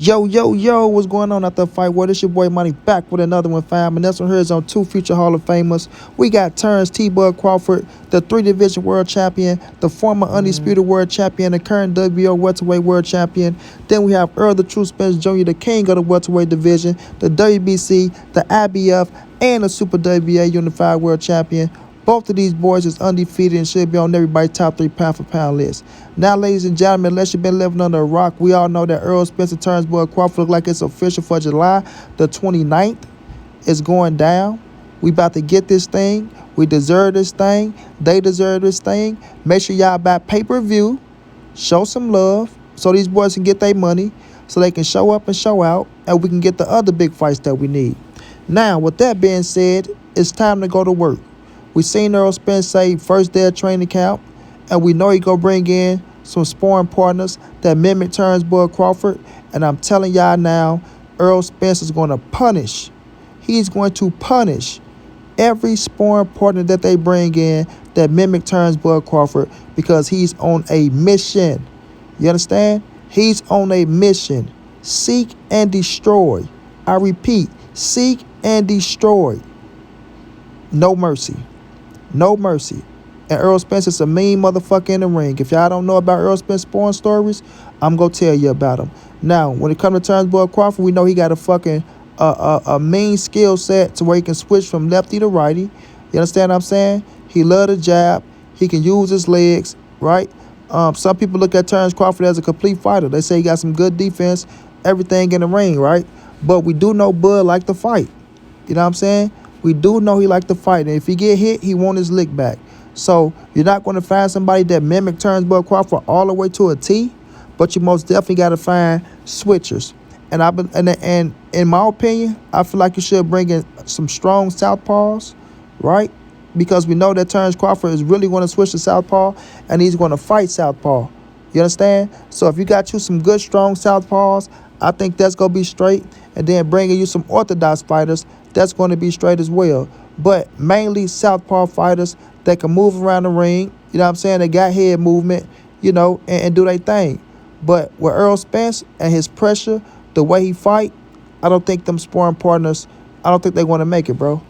Yo, yo, yo, what's going on out there, fight world? It's your boy Money back with another one, fam. And this one here is on two future Hall of Famers. We got Terence T-Bug Crawford, the three-division world champion, the former undisputed world champion, the current WBO welterweight world champion. Then we have Errol the True Spence Jr., the king of the welterweight division, the WBC, the IBF, and the Super WBA unified world champion. Both of these boys is undefeated and should be on everybody's top 3 pound-for-pound list. Now, ladies and gentlemen, unless you've been living under a rock, we all know that Errol Spence and Terence Bud Crawford look like it's official for July the 29th. It's going down. We about to get this thing. We deserve this thing. They deserve this thing. Make sure y'all buy pay-per-view. Show some love so these boys can get their money, so they can show up and show out, and we can get the other big fights that we need. Now, with that being said, it's time to go to work. We seen Errol Spence say first day of training camp, and we know he go bring in some sparring partners that mimic Terence Bud Crawford. And I'm telling y'all now, Errol Spence is going to punish. He's going to punish every sparring partner that they bring in that mimic Terence Bud Crawford, because he's on a mission. You understand? He's on a mission. Seek and destroy. I repeat, seek and destroy. No mercy. No mercy. And Errol Spence is a mean motherfucker in the ring. If y'all don't know about Errol Spence sparring stories, I'm going to tell you about them. Now, when it comes to Terence Bud Crawford, we know he got a fucking a mean skill set to where he can switch from lefty to righty. You understand what I'm saying? He love the jab. He can use his legs, right? Some people look at Terence Crawford as a complete fighter. They say he got some good defense, everything in the ring, right? But we do know Bud like to fight. You know what I'm saying? We do know he like to fight. And if he get hit, he want his lick back. So you're not going to find somebody that mimic Terence Bud Crawford all the way to a T, but you most definitely got to find switchers. And in my opinion, I feel like you should bring in some strong southpaws, right? Because we know that Terence Crawford is really going to switch to southpaw, and he's going to fight southpaw. You understand? So if you got you some good, strong southpaws, I think that's going to be straight. And then bringing you some orthodox fighters, that's going to be straight as well. But mainly southpaw fighters that can move around the ring. You know what I'm saying? They got head movement, you know, and do their thing. But with Errol Spence and his pressure, the way he fight, I don't think them sparring partners, I don't think they're going to make it, bro.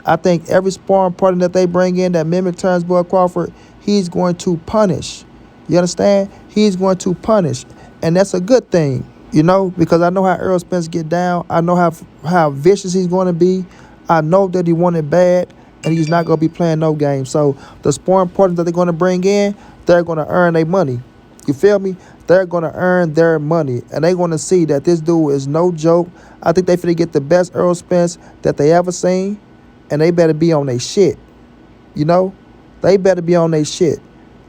I think every sparring partner that they bring in that mimic Terence Bud Crawford, he's going to punish. You understand? He's going to punish. And that's a good thing, you know, because I know how Errol Spence get down. I know how vicious he's going to be. I know that he want it bad, and he's not going to be playing no games. So the sparring partners that they're going to bring in, they're going to earn their money. You feel me? They're going to earn their money, and they're going to see that this dude is no joke. I think they finna get the best Errol Spence that they ever seen, and they better be on their shit. You know? They better be on their shit.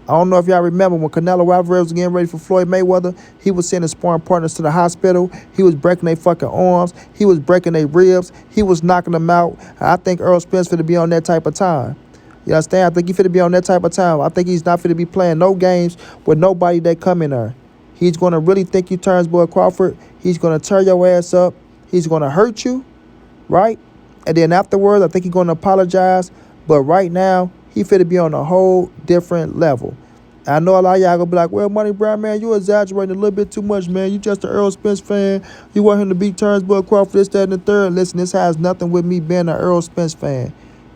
I don't know if y'all remember when Canelo Alvarez was getting ready for Floyd Mayweather, he was sending sparring partners to the hospital. He was breaking their fucking arms. He was breaking their ribs. He was knocking them out. I think Errol Spence finna be on that type of time. You understand? I think he finna be on that type of time. I think he's not finna be playing no games with nobody that come in there. He's going to really think you Terence Bud Crawford. He's going to tear your ass up. He's going to hurt you, right? And then afterwards, I think he's going to apologize. But right now, he finna be on a whole different level. I know a lot of y'all gonna be like, well, montray-brown, man, you exaggerating a little bit too much, man. You just an Errol Spence fan. You want him to beat Terence Bud Crawford, this, that, and the third. Listen, this has nothing with me being an Errol Spence fan.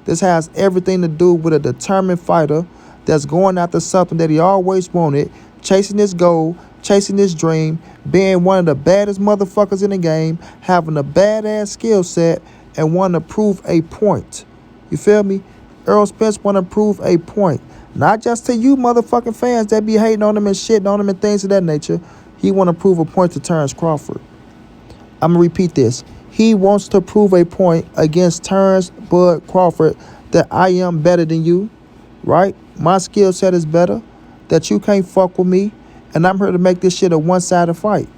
This has everything to do with a determined fighter that's going after something that he always wanted, chasing his goal, chasing his dream, being one of the baddest motherfuckers in the game, having a badass skill set, and wanting to prove a point. You feel me? Errol Spence want to prove a point. Not just to you motherfucking fans that be hating on him and shitting on him and things of that nature. He want to prove a point to Terence Crawford. I'm going to repeat this. He wants to prove a point against Terence Bud Crawford that I am better than you, right? My skill set is better, that you can't fuck with me, and I'm here to make this shit a one-sided fight.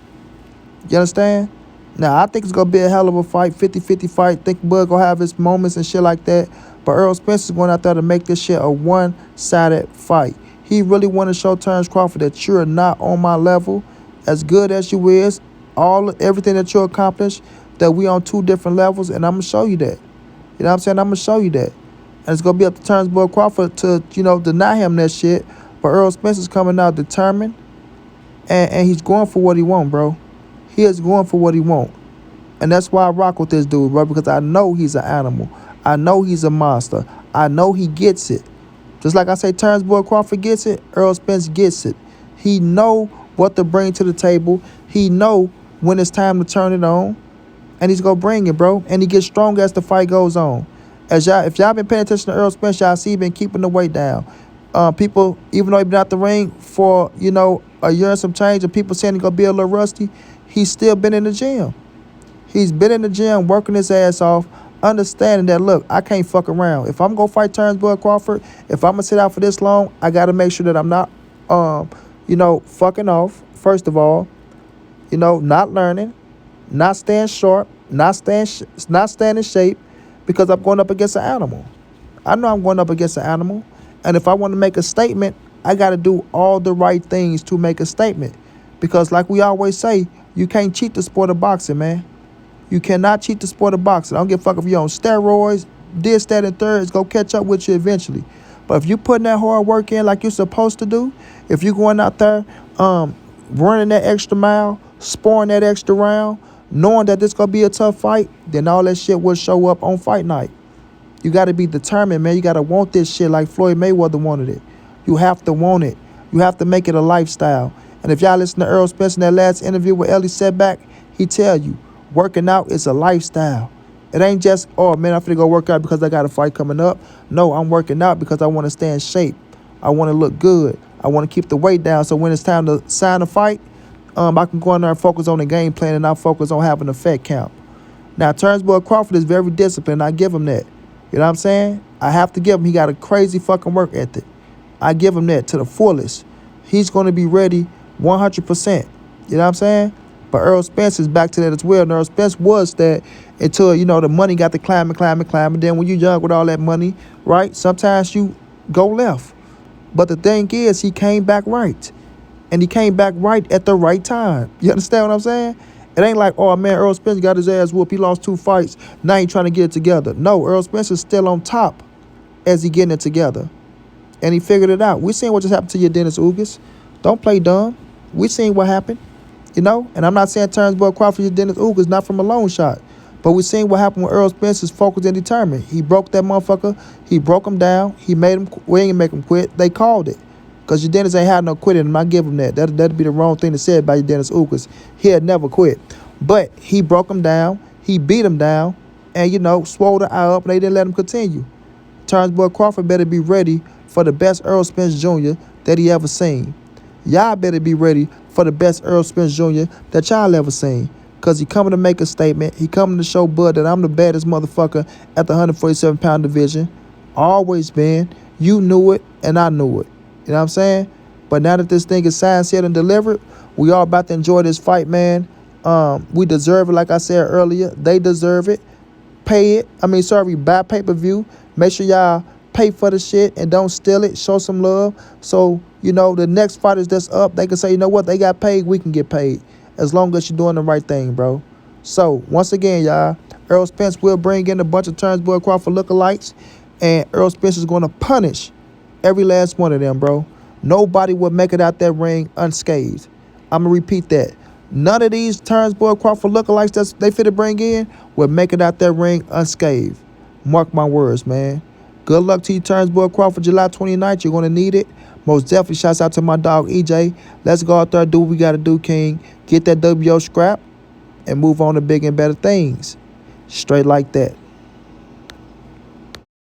You understand? Now, I think it's going to be a hell of a fight, 50-50 fight. Think Bud going to have his moments and shit like that. But Errol Spence is going out there to make this shit a one-sided fight. He really want to show Terence Crawford that you're not on my level. As good as you is, everything that you accomplish, that we on two different levels, and I'm going to show you that. You know what I'm saying? I'm going to show you that. And it's going to be up to Terence Bud Crawford to, you know, deny him that shit. But Errol Spence is coming out determined, and he's going for what he want, bro. He is going for what he want. And that's why I rock with this dude, bro, because I know he's an animal. I know he's a monster. I know he gets it. Just like I say, Terence Boy Crawford gets it, Errol Spence gets it. He know what to bring to the table. He know when it's time to turn it on. And he's going to bring it, bro. And he gets stronger as the fight goes on. If y'all been paying attention to Errol Spence, y'all see he been keeping the weight down. People, even though he been out the ring for, a year and some change, and people saying he going to be a little rusty, he's still been in the gym. He's been in the gym working his ass off, understanding that, look, I can't fuck around. If I'm going to fight Terence Boy Crawford, if I'm going to sit out for this long, I got to make sure that I'm not, fucking off, first of all, not learning, not staying sharp, not staying in shape, because I'm going up against an animal. I know I'm going up against an animal. And if I want to make a statement, I got to do all the right things to make a statement. Because like we always say, you can't cheat the sport of boxing, man. You cannot cheat the sport of boxing. I don't give a fuck if you're on steroids, this, that, and third. It's going to catch up with you eventually. But if you putting that hard work in like you're supposed to do, if you're going out there running that extra mile, sparring that extra round, knowing that this going to be a tough fight, then all that shit will show up on fight night. You got to be determined, man. You got to want this shit like Floyd Mayweather wanted it. You have to want it. You have to make it a lifestyle. And if y'all listen to Errol Spence in that last interview with Ellie Setback, he tell you, working out is a lifestyle. It ain't just, oh, man, I'm finna go work out because I got a fight coming up. No, I'm working out because I want to stay in shape. I want to look good. I want to keep the weight down so when it's time to sign a fight, I can go in there and focus on the game plan and not focus on having a fat count. Now, Terence Boy Crawford is very disciplined. I give him that. You know what I'm saying? I have to give him. He got a crazy fucking work ethic. I give him that to the fullest. He's going to be ready 100%. You know what I'm saying? But Errol Spence is back to that as well. And Errol Spence was that until, the money got to climb. And then when you're young with all that money, right, sometimes you go left. But the thing is, he came back right. And he came back right at the right time. You understand what I'm saying? It ain't like, oh, man, Errol Spence got his ass whooped. He lost 2 fights. Now he trying to get it together. No, Errol Spence is still on top as he getting it together. And he figured it out. We seen what just happened to your Dennis Ugas. Don't play dumb. We seen what happened, And I'm not saying Terence Boy Crawford is Dennis Ugas, not from a long shot. But we seen what happened when Errol Spence is focused and determined. He broke that motherfucker. He broke him down. He made him, we ain't make him quit. They called it. Because your Dennis ain't had no quit in him. I give him that. That'd be the wrong thing to say about your Dennis Ugas. He had never quit. But he broke him down. He beat him down. And, swole the eye up, and they didn't let him continue. Terence Boy Crawford better be ready for the best Errol Spence Jr. that he ever seen. Y'all better be ready for the best Errol Spence Jr. that y'all ever seen. Because he coming to make a statement. He coming to show Bud that I'm the baddest motherfucker at the 147-pound division. Always been. You knew it, and I knew it. You know what I'm saying? But now that this thing is signed, sealed, and delivered, we all about to enjoy this fight, man. We deserve it, like I said earlier. They deserve it. Pay it. Buy pay-per-view. Make sure y'all pay for the shit and don't steal it. Show some love. So, the next fighters that's up, they can say, you know what, they got paid, we can get paid. As long as you're doing the right thing, bro. So, once again, y'all, Errol Spence will bring in a bunch of Terence Boy Crawford lookalikes, and Errol Spence is going to punish every last one of them, bro. Nobody will make it out that ring unscathed. I'm going to repeat that. None of these Terence Boy Crawford lookalikes that they fit to bring in will make it out that ring unscathed. Mark my words, man. Good luck to you, Terence Boy Crawford, July 29th. You're going to need it. Most definitely shouts out to my dog, EJ. Let's go out there and do what we got to do, King. Get that WO scrap and move on to bigger and better things. Straight like that.